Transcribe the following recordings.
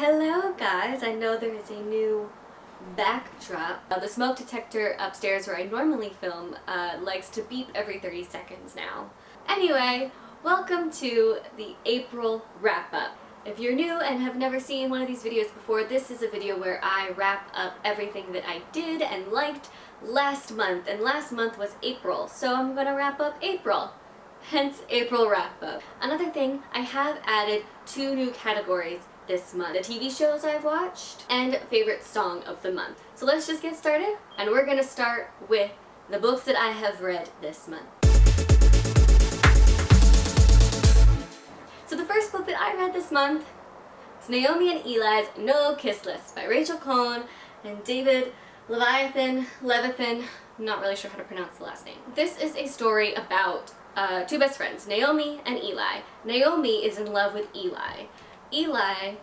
Hello guys, I know there is a new backdrop. The smoke detector upstairs where I normally film likes to beep every 30 seconds now. Anyway, welcome to the April wrap-up. If you're new and have never seen one of these videos before, this is a video where I wrap up everything that I did and liked last month, and last month was April, so I'm gonna wrap up April. Hence April wrap-up. Another thing, I have added 2 new categories this month. The TV shows I've watched and favorite song of the month. So let's just get started, and we're gonna start with the books that I have read this month. So the first book that I read this month is Naomi and Eli's No Kiss List by Rachel Cohn and David Levithan. I'm not really sure how to pronounce the last name. This is a story about 2 best friends, Naomi and Eli. Naomi is in love with Eli. Eli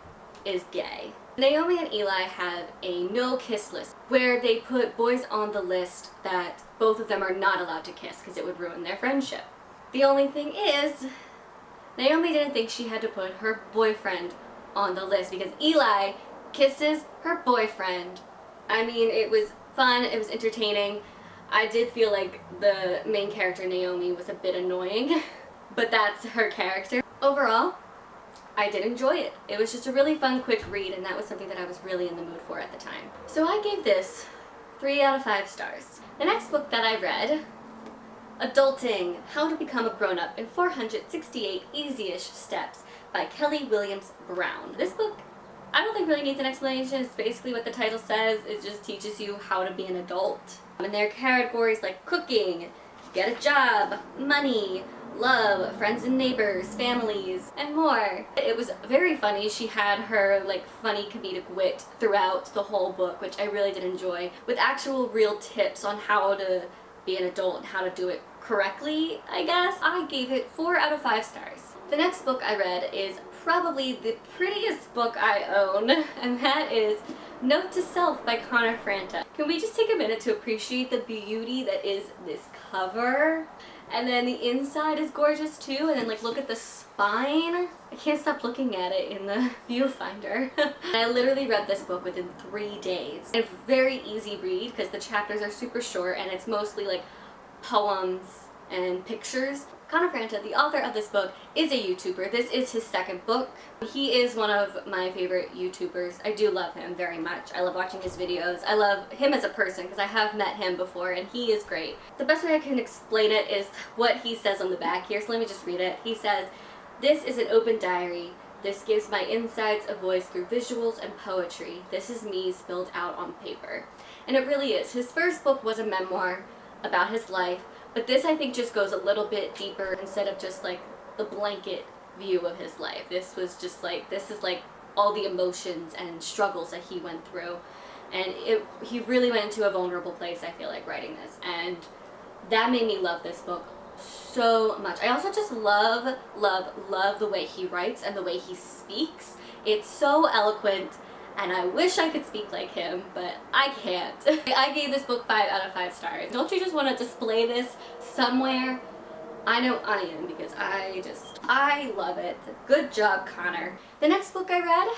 is gay. Naomi and Eli have a no kiss list where they put boys on the list that both of them are not allowed to kiss because it would ruin their friendship. The only thing is, Naomi didn't think she had to put her boyfriend on the list because Eli kisses her boyfriend. I mean, it was fun, it was entertaining. I did feel like the main character, Naomi, was a bit annoying, but that's her character. Overall, I did enjoy it. It was just a really fun, quick read, and that was something that I was really in the mood for at the time. So I gave this 3 out of 5 stars. The next book that I read, Adulting, How to Become a Grown-Up in 468 Easy-ish Steps by Kelly Williams Brown. This book, I don't think really needs an explanation. It's basically what the title says. It just teaches you how to be an adult. And there are categories like cooking, get a job, money, love, friends and neighbors, families, and more. It was very funny. She had her funny comedic wit throughout the whole book, which I really did enjoy, with actual real tips on how to be an adult and how to do it correctly, I guess. I gave it 4 out of 5 stars. The next book I read is probably the prettiest book I own, and that is Note to Self by Connor Franta. Can we just take a minute to appreciate the beauty that is this cover? And then the inside is gorgeous too, and then look at the spine. I can't stop looking at it in the viewfinder. I literally read this book within 3 days. It's a very easy read because the chapters are super short and it's mostly poems and pictures. Connor Franta, the author of this book, is a YouTuber. This is his 2nd book. He is one of my favorite YouTubers. I do love him very much. I love watching his videos. I love him as a person because I have met him before and he is great. The best way I can explain it is what he says on the back here, so let me just read it. He says, "This is an open diary. This gives my insides a voice through visuals and poetry. This is me spilled out on paper." And it really is. His first book was a memoir about his life, but this I think just goes a little bit deeper instead of just the blanket view of his life. This was just this is all the emotions and struggles that he went through, and he really went into a vulnerable place, I feel like, writing this, and that made me love this book so much. I also just love the way he writes and the way he speaks. It's so eloquent, and I wish I could speak like him, but I can't. I gave this book 5 out of 5 stars. Don't you just want to display this somewhere? I know I am, because I love it. Good job, Connor. The next book I read,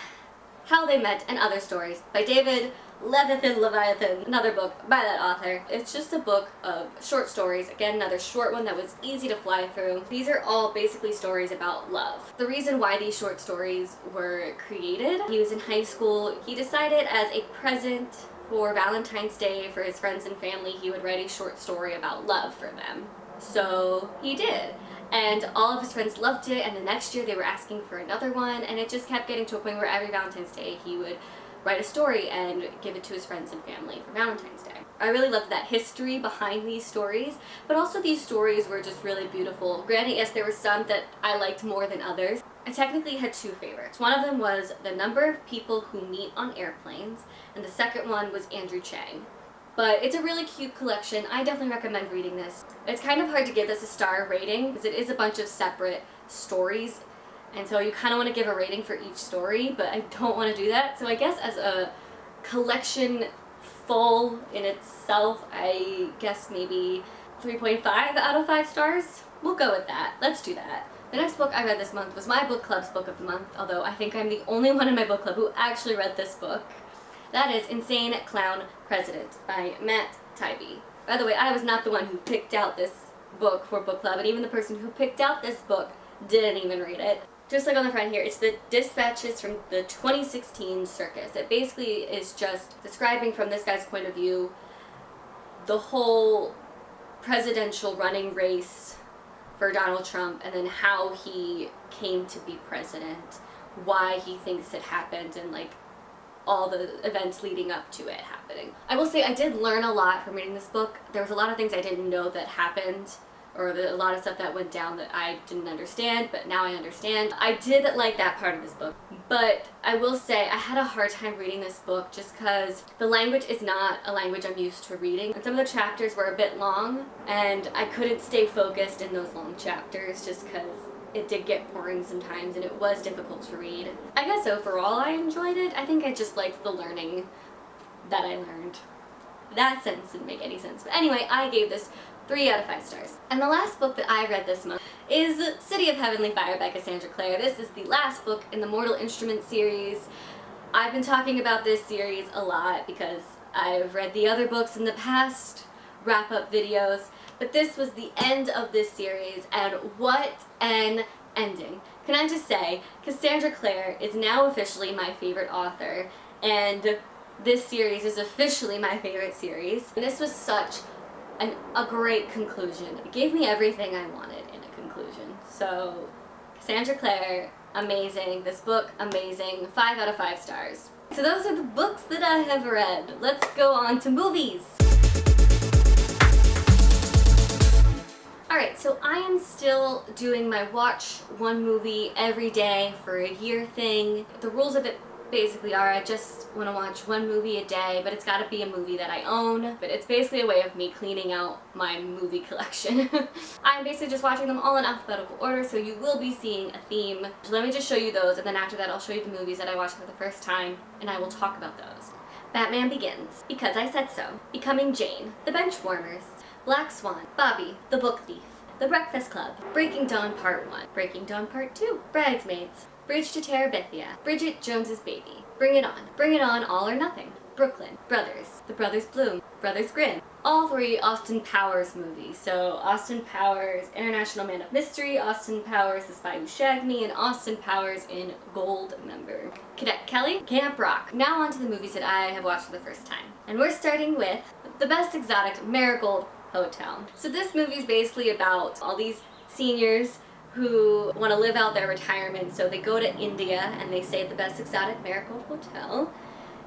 How They Met and Other Stories by David Levithan, another book by that author. It's just a book of short stories. Again, another short one that was easy to fly through. These are all basically stories about love. The reason why these short stories were created, he was in high school. He decided as a present for Valentine's Day for his friends and family, he would write a short story about love for them. So he did. And all of his friends loved it, and the next year they were asking for another one, and it just kept getting to a point where every Valentine's Day he would write a story and give it to his friends and family for Valentine's Day. I really loved that history behind these stories, but also these stories were just really beautiful. Granted, yes, there were some that I liked more than others. I technically had 2 favorites. One of them was The Number of People Who Meet on Airplanes, and the second one was Andrew Chang. But it's a really cute collection. I definitely recommend reading this. It's kind of hard to give this a star rating because it is a bunch of separate stories, and so you kind of want to give a rating for each story, but I don't want to do that. So I guess as a collection full in itself, I guess maybe 3.5 out of 5 stars. We'll go with that. Let's do that. The next book I read this month was my book club's book of the month, although I think I'm the only one in my book club who actually read this book. That is Insane Clown President by Matt Taibbi. By the way, I was not the one who picked out this book for book club, and even the person who picked out this book didn't even read it. Just like on the front here, it's the dispatches from the 2016 circus. It basically is just describing from this guy's point of view the whole presidential running race for Donald Trump, and then how he came to be president, why he thinks it happened, and like all the events leading up to it happening. I will say I did learn a lot from reading this book. There was a lot of things I didn't know that happened, or a lot of stuff that went down that I didn't understand, but now I understand. I did like that part of this book, but I will say I had a hard time reading this book just because the language is not a language I'm used to reading. And some of the chapters were a bit long, and I couldn't stay focused in those long chapters just because it did get boring sometimes and it was difficult to read. I guess overall I enjoyed it. I think I just liked the learning that I learned. That sentence didn't make any sense. But anyway, I gave this 3 out of 5 stars. And the last book that I read this month is City of Heavenly Fire by Cassandra Clare. This is the last book in the Mortal Instruments series. I've been talking about this series a lot because I've read the other books in the past wrap-up videos, but this was the end of this series, and what an ending. Can I just say, Cassandra Clare is now officially my favorite author, and this series is officially my favorite series. And this was such a great conclusion. It gave me everything I wanted in a conclusion. So, Cassandra Clare, amazing. This book, amazing. 5 out of 5 stars. So those are the books that I have read. Let's go on to movies. Alright, so I am still doing my watch one movie every day for a year thing. The rules of it basically are I just want to watch one movie a day, but it's got to be a movie that I own. But it's basically a way of me cleaning out my movie collection. I'm basically just watching them all in alphabetical order, so you will be seeing a theme. So let me just show you those, and then after that I'll show you the movies that I watched for the first time, and I will talk about those. Batman Begins, Because I Said So, Becoming Jane, The Benchwarmers, Black Swan, Bobby, The Book Thief, The Breakfast Club, Breaking Dawn Part 1, Breaking Dawn Part 2, Bridesmaids, Bridge to Terabithia, Bridget Jones's Baby, Bring It On, All or Nothing, Brooklyn, Brothers, The Brothers Bloom, Brothers Grimm, all 3 Austin Powers movies. So Austin Powers, International Man of Mystery, Austin Powers, The Spy Who Shagged Me, and Austin Powers in Goldmember. Cadet Kelly, Camp Rock. Now on to the movies that I have watched for the first time. And we're starting with The Best Exotic Marigold Hotel. So this movie is basically about all these seniors who want to live out their retirement, so they go to India and they stay at the Best Exotic Marigold Hotel,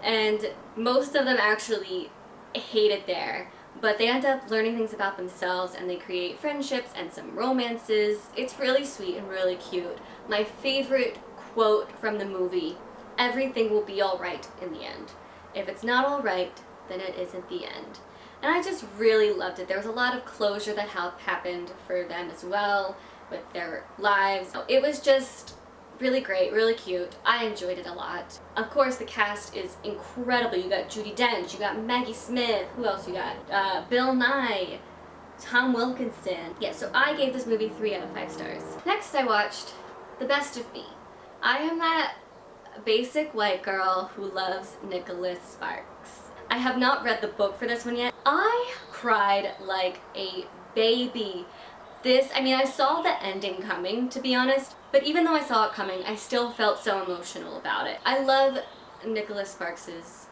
and most of them actually hate it there, but they end up learning things about themselves and they create friendships and some romances. It's really sweet and really cute. My favorite quote from the movie, everything will be alright in the end. If it's not alright, then it isn't the end. And I just really loved it. There was a lot of closure that happened for them as well with their lives. It was just really great, really cute. I enjoyed it a lot. Of course, the cast is incredible. You got Judi Dench, you got Maggie Smith, who else you got? Bill Nye, Tom Wilkinson. Yeah, so I gave this movie 3 out of 5 stars. Next, I watched The Best of Me. I am that basic white girl who loves Nicholas Sparks. I have not read the book for this one yet. I cried like a baby. I saw the ending coming, to be honest, but even though I saw it coming, I still felt so emotional about it. I love Nicholas Sparks'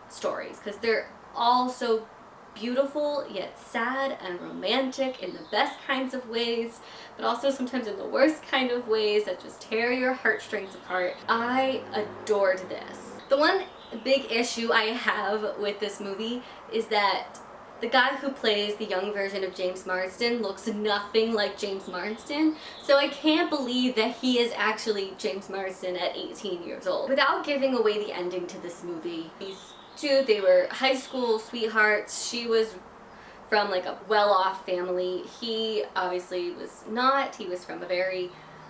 stories because they're all so beautiful, yet sad and romantic in the best kinds of ways, but also sometimes in the worst kind of ways that just tear your heartstrings apart. I adored this. The one big issue I have with this movie is that the guy who plays the young version of James Marsden looks nothing like James Marsden, so I can't believe that he is actually James Marsden at 18 years old. Without giving away the ending to this movie, these two, they were high school sweethearts. She was from like a well-off family. He obviously was not. He was from a very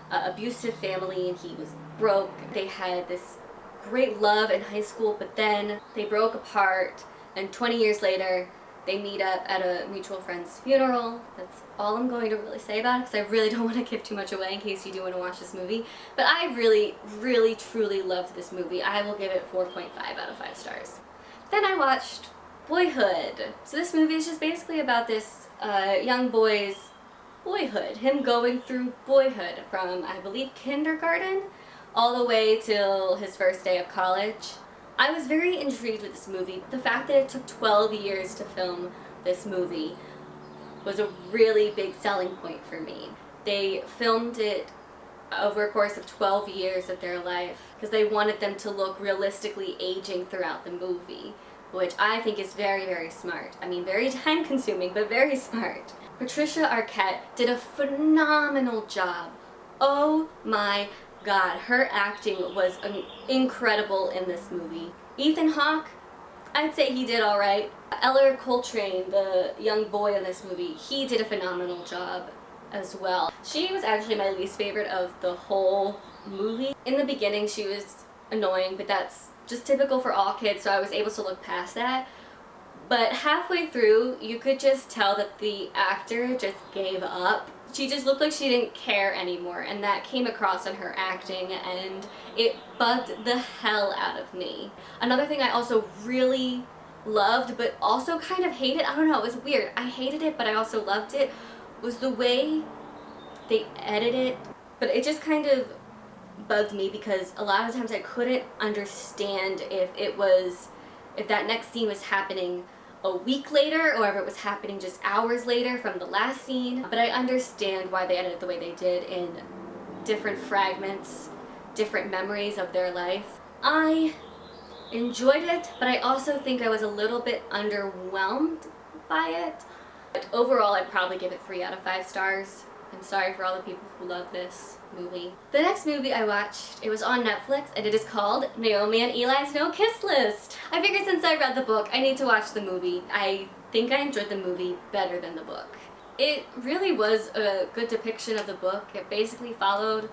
abusive family, and he was broke. They had this great love in high school, but then they broke apart, and 20 years later, They meet up at a mutual friend's funeral. That's all I'm going to really say about it, because I really don't want to give too much away in case you do want to watch this movie. But I really, really, truly loved this movie. I will give it 4.5 out of 5 stars. Then I watched Boyhood. So this movie is just basically about this young boy's boyhood. Him going through boyhood from, I believe, kindergarten all the way till his first day of college. I was very intrigued with this movie. The fact that it took 12 years to film this movie was a really big selling point for me. They filmed it over a course of 12 years of their life because they wanted them to look realistically aging throughout the movie, which I think is very, very smart. I mean, very time consuming, but very smart. Patricia Arquette did a phenomenal job. Oh my God, her acting was incredible in this movie. Ethan Hawke, I'd say he did alright. Eller Coltrane, the young boy in this movie, he did a phenomenal job as well. She was actually my least favorite of the whole movie. In the beginning she was annoying, but that's just typical for all kids, so I was able to look past that. But halfway through, you could just tell that the actor just gave up. She just looked like she didn't care anymore, and that came across in her acting, and it bugged the hell out of me. Another thing I also really loved, but also kind of hated, I don't know, it was weird. I hated it, but I also loved it, was the way they edited it. But it just kind of bugged me because a lot of times I couldn't understand if that next scene was happening a week later or if it was happening just hours later from the last scene. But I understand why they edited the way they did in different fragments, different memories of their life. I enjoyed it, but I also think I was a little bit underwhelmed by it. But overall, I'd probably give it 3 out of 5 stars. I'm sorry for all the people who love this movie. The next movie I watched, it was on Netflix, and it is called Naomi and Eli's No Kiss List. I figured since I read the book, I need to watch the movie. I think I enjoyed the movie better than the book. It really was a good depiction of the book. It basically followed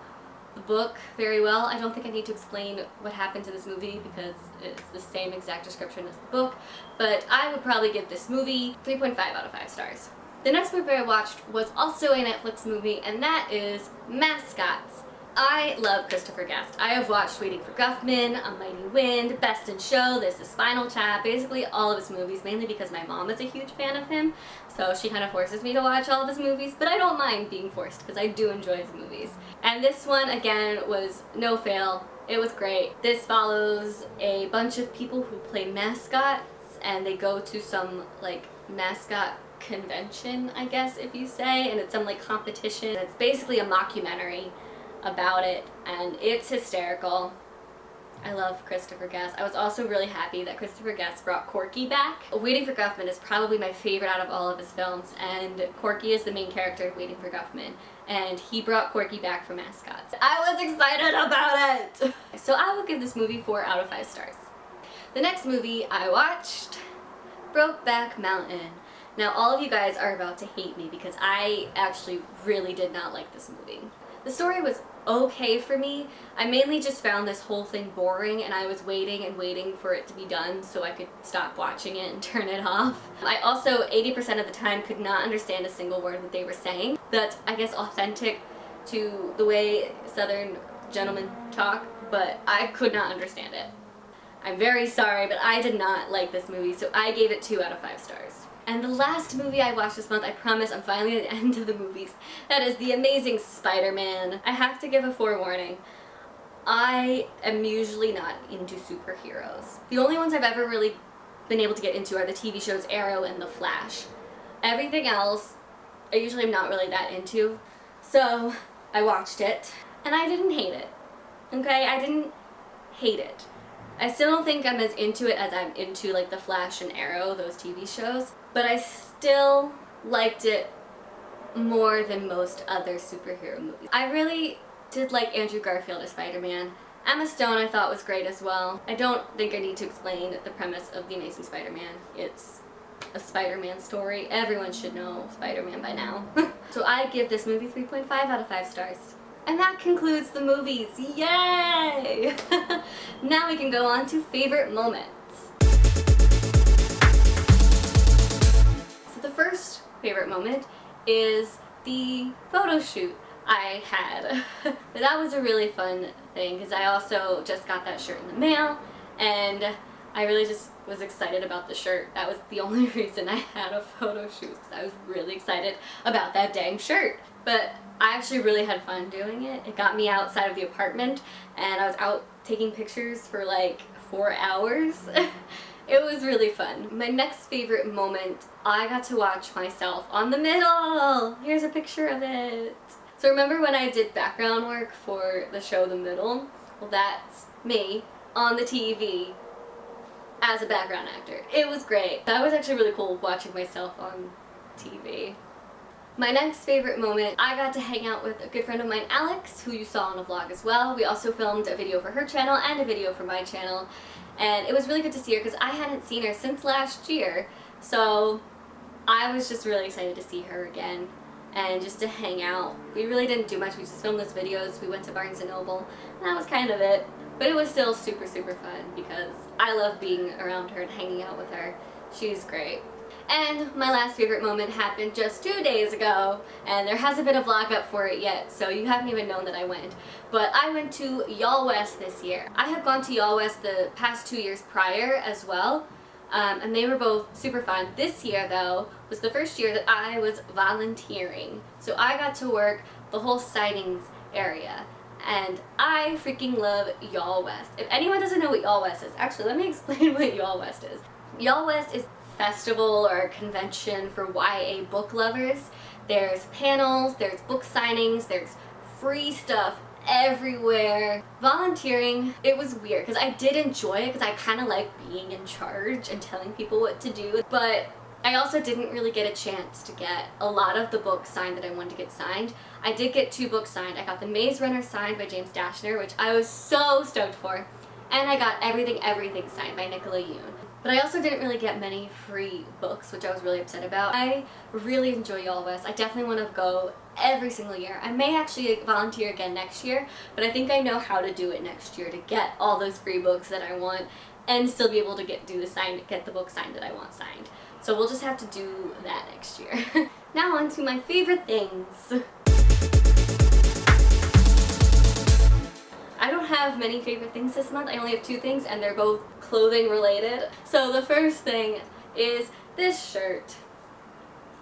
the book very well. I don't think I need to explain what happened to this movie because it's the same exact description as the book, but I would probably give this movie 3.5 out of 5 stars. The next movie I watched was also a Netflix movie, and that is Mascots. I love Christopher Guest. I have watched Waiting for Guffman, A Mighty Wind, Best in Show, This is Spinal Tap, basically all of his movies, mainly because my mom is a huge fan of him, so she kind of forces me to watch all of his movies, but I don't mind being forced because I do enjoy his movies. And this one, again, was no fail. It was great. This follows a bunch of people who play mascots, and they go to some, like, mascot convention, I guess, if you say, and it's some like competition. It's basically a mockumentary about it, and it's hysterical. I love Christopher Guest. I was also really happy that Christopher Guest brought Corky back. Waiting for Guffman is probably my favorite out of all of his films, and Corky is the main character of Waiting for Guffman, and he brought Corky back for Mascots. I was excited about it! So I will give this movie 4 out of 5 stars. The next movie I watched, Brokeback Mountain. Now, all of you guys are about to hate me because I actually really did not like this movie. The story was okay for me. I mainly just found this whole thing boring, and I was waiting and waiting for it to be done so I could stop watching it and turn it off. I also, 80% of the time, could not understand a single word that they were saying. That's, I guess, authentic to the way Southern gentlemen talk, but I could not understand it. I'm very sorry, but I did not like this movie, so I gave it 2 out of 5 stars. And the last movie I watched this month, I promise I'm finally at the end of the movies, that is The Amazing Spiderman. I have to give a forewarning. I am usually not into superheroes. The only ones I've ever really been able to get into are the TV shows Arrow and The Flash. Everything else, I usually am not really that into. So, I watched it, and I didn't hate it. Okay? I didn't hate it. I still don't think I'm as into it as I'm into like The Flash and Arrow, those TV shows, but I still liked it more than most other superhero movies. I really did like Andrew Garfield as Spider-Man. Emma Stone I thought was great as well. I don't think I need to explain the premise of The Amazing Spider-Man. It's a Spider-Man story. Everyone should know Spider-Man by now. So I give this movie 3.5 out of 5 stars. And that concludes the movies. Yay! Now we can go on to favorite moments. first favorite moment is the photo shoot I had. That was a really fun thing because I also just got that shirt in the mail, and I really just was excited about the shirt. That was the only reason I had a photo shoot, because I was really excited about that dang shirt. But I actually really had fun doing it. It got me outside of the apartment, and I was out taking pictures for like 4 hours. It was really fun. My next favorite moment, I got to watch myself on the middle. Here's a picture of it. So remember when I did background work for the show The Middle? Well, that's me on the TV as a background actor. It was great. That was actually really cool, watching myself on TV. My next favorite moment, I got to hang out with a good friend of mine, Alex, who you saw in a vlog as well. We also filmed a video for her channel and a video for my channel, and it was really good to see her because I hadn't seen her since last year, so I was just really excited to see her again and just to hang out. We really didn't do much. We just filmed those videos. We went to Barnes & Noble, and that was kind of it. But it was still super, super fun because I love being around her and hanging out with her. She's great. And my last favorite moment happened just 2 days ago, and there hasn't been a vlog up for it yet, so you haven't even known that I went. But I went to YallWest this year. I have gone to YallWest the past 2 years prior as well, and they were both super fun. This year, though, was the first year that I was volunteering. So I got to work the whole sightings area. And I freaking love YallWest. If anyone doesn't know what YallWest is, actually let me explain what YallWest is. YallWest is a festival or a convention for YA book lovers. There's panels, there's book signings, there's free stuff everywhere. Volunteering, it was weird because I did enjoy it because I kind of like being in charge and telling people what to do, but I also didn't really get a chance to get a lot of the books signed that I wanted to get signed. I did get 2 books signed. I got The Maze Runner signed by James Dashner, which I was so stoked for, and I got Everything signed by Nicola Yoon. But I also didn't really get many free books, which I was really upset about. I really enjoy YallWest. I definitely want to go every single year. I may actually volunteer again next year, but I think I know how to do it next year to get all those free books that I want and still be able to get the book signed that I want signed. So we'll just have to do that next year. Now on to my favorite things. I don't have many favorite things this month. I only have 2 things, and they're both clothing related. So the first thing is this shirt.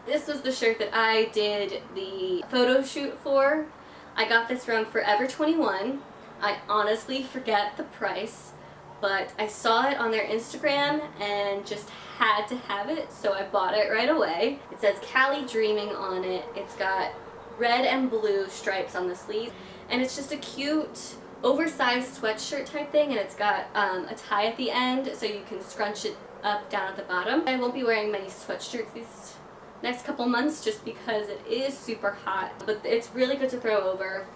This was the shirt that I did the photo shoot for. I got this from Forever 21. I honestly forget the price, but I saw it on their Instagram and just had to have it, so I bought it right away. It says Cali Dreamin on it. It's got red and blue stripes on the sleeves, and it's just a cute oversized sweatshirt type thing, and it's got a tie at the end so you can scrunch it up down at the bottom. I won't be wearing many sweatshirts these next couple months just because it is super hot, but it's really good to throw over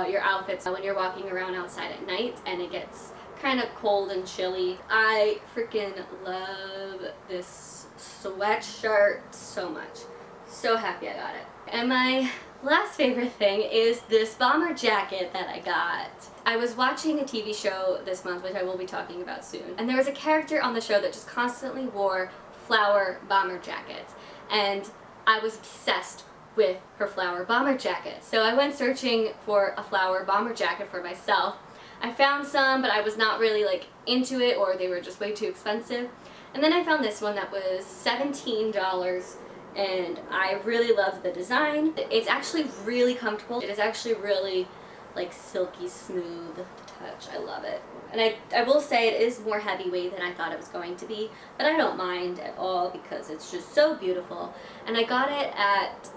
your outfits when you're walking around outside at night and it gets kind of cold and chilly. I freaking love this sweatshirt so much. So happy I got it. And my last favorite thing is this bomber jacket that I got. I was watching a TV show this month, which I will be talking about soon, and there was a character on the show that just constantly wore flower bomber jackets, and I was obsessed with her flower bomber jacket. So I went searching for a flower bomber jacket for myself. I found some, but I was not really like into it, or they were just way too expensive. And then I found this one that was $17, and I really loved the design. It's actually really comfortable. It is actually really like silky smooth to touch. I love it. And I will say it is more heavyweight than I thought it was going to be, but I don't mind at all because it's just so beautiful. And I got it at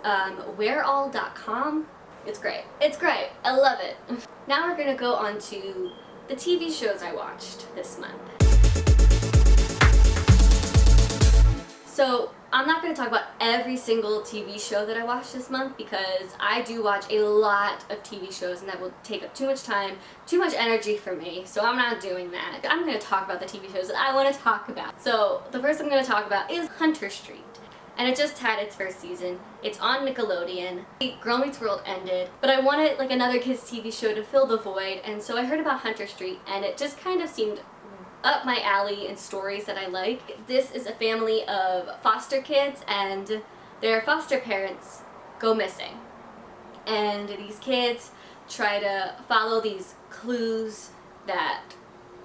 wearall.com. It's great. It's great. I love it. Now we're gonna go on to the TV shows I watched this month. So I'm not going to talk about every single TV show that I watched this month because I do watch a lot of TV shows and that will take up too much time, too much energy for me, so I'm not doing that. I'm going to talk about the TV shows that I want to talk about. So the first I'm going to talk about is Hunter Street. And it just had its first season. It's on Nickelodeon. Girl Meets World ended, but I wanted like another kids TV show to fill the void, and so I heard about Hunter Street and it just kind of seemed up my alley in stories that I like. This is a family of foster kids and their foster parents go missing. And these kids try to follow these clues that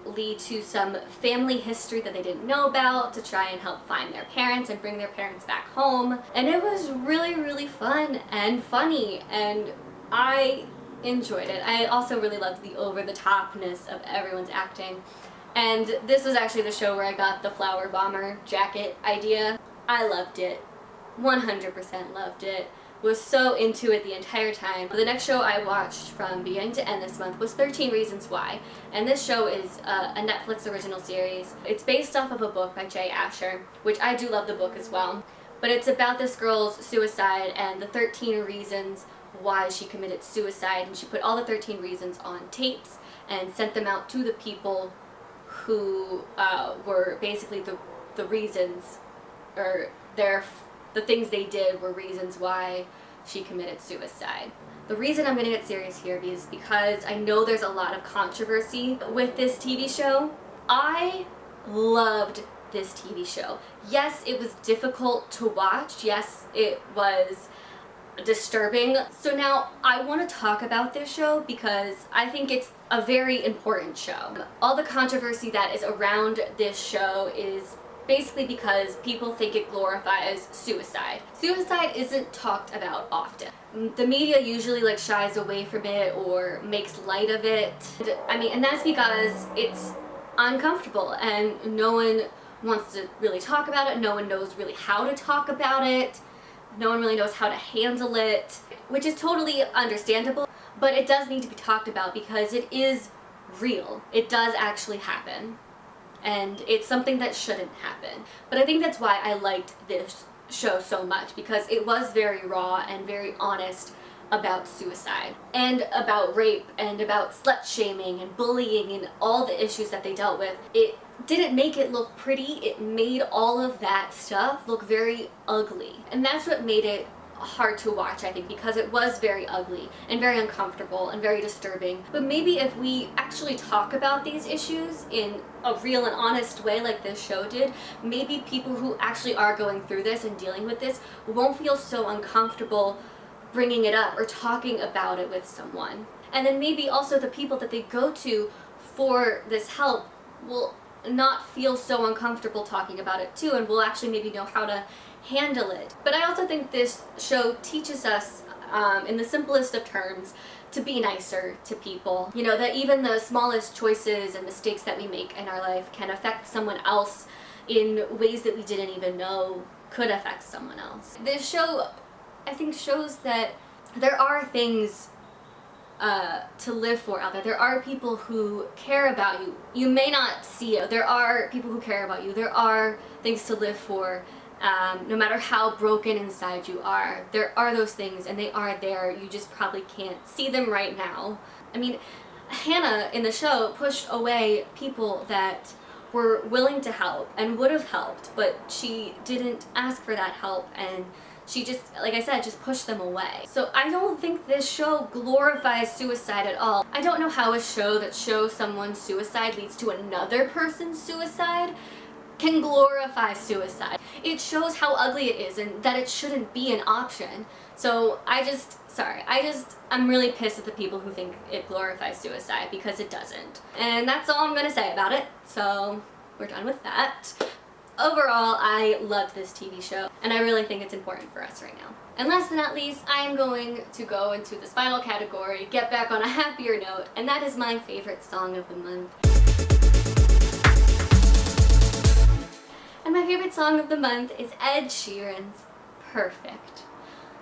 lead to some family history that they didn't know about to try and help find their parents and bring their parents back home. And it was really, really fun and funny, and I enjoyed it. I also really loved the over-the-topness of everyone's acting. And this was actually the show where I got the flower bomber jacket idea. I loved it. 100% loved it. Was so into it the entire time. The next show I watched from beginning to end this month was 13 Reasons Why. And this show is a Netflix original series. It's based off of a book by Jay Asher, which I do love the book as well. But it's about this girl's suicide and the 13 reasons why she committed suicide. And she put all the 13 reasons on tapes and sent them out to the people who were basically the reasons, or the things they did were reasons why she committed suicide. The reason I'm going to get serious here is because I know there's a lot of controversy with this TV show. I loved this TV show. Yes, it was difficult to watch. Yes, it was disturbing. So now I want to talk about this show because I think it's a very important show. All the controversy that is around this show is basically because people think it glorifies suicide. Suicide isn't talked about often. The media usually shies away from it or makes light of it. And that's because it's uncomfortable and no one wants to really talk about it. No one knows really how to talk about it. No one really knows how to handle it, which is totally understandable, but it does need to be talked about because it is real. It does actually happen. And it's something that shouldn't happen. But I think that's why I liked this show so much, because it was very raw and very honest about suicide and about rape and about slut shaming and bullying and all the issues that they dealt with. It didn't make it look pretty. It made all of that stuff look very ugly. And that's what made it hard to watch, I think, because it was very ugly and very uncomfortable and very disturbing. But maybe if we actually talk about these issues in a real and honest way like this show did, maybe people who actually are going through this and dealing with this won't feel so uncomfortable bringing it up or talking about it with someone. And then maybe also the people that they go to for this help will not feel so uncomfortable talking about it too, and will actually maybe know how to handle it. But I also think this show teaches us, in the simplest of terms, to be nicer to people. You know, that even the smallest choices and mistakes that we make in our life can affect someone else in ways that we didn't even know could affect someone else. This show, I think, shows that there are things to live for out there. There are people who care about you. You may not see it. There are people who care about you. There are things to live for. No matter how broken inside you are, there are those things and they are there. You just probably can't see them right now. I mean, Hannah in the show pushed away people that were willing to help and would have helped, but she didn't ask for that help, and she just, like I said, just pushed them away. So I don't think this show glorifies suicide at all. I don't know how a show that shows someone's suicide leads to another person's suicide can glorify suicide. It shows how ugly it is and that it shouldn't be an option. So I'm really pissed at the people who think it glorifies suicide, because it doesn't. And that's all I'm gonna say about it. So we're done with that. Overall, I loved this TV show, and I really think it's important for us right now. And last but not least, I am going to go into this final category, get back on a happier note, and that is my favorite song of the month. And my favorite song of the month is Ed Sheeran's Perfect.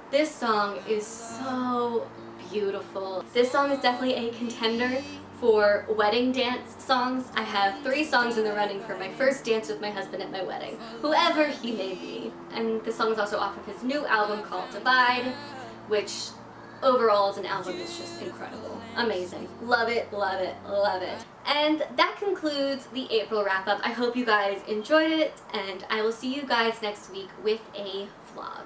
This song is so beautiful. This song is definitely a contender for wedding dance songs. I have 3 songs in the running for my first dance with my husband at my wedding, whoever he may be. And this song is also off of his new album called Divide, which overall as an album is just incredible. Amazing. Love it, love it, love it. And that concludes the April wrap-up. I hope you guys enjoyed it, and I will see you guys next week with a vlog.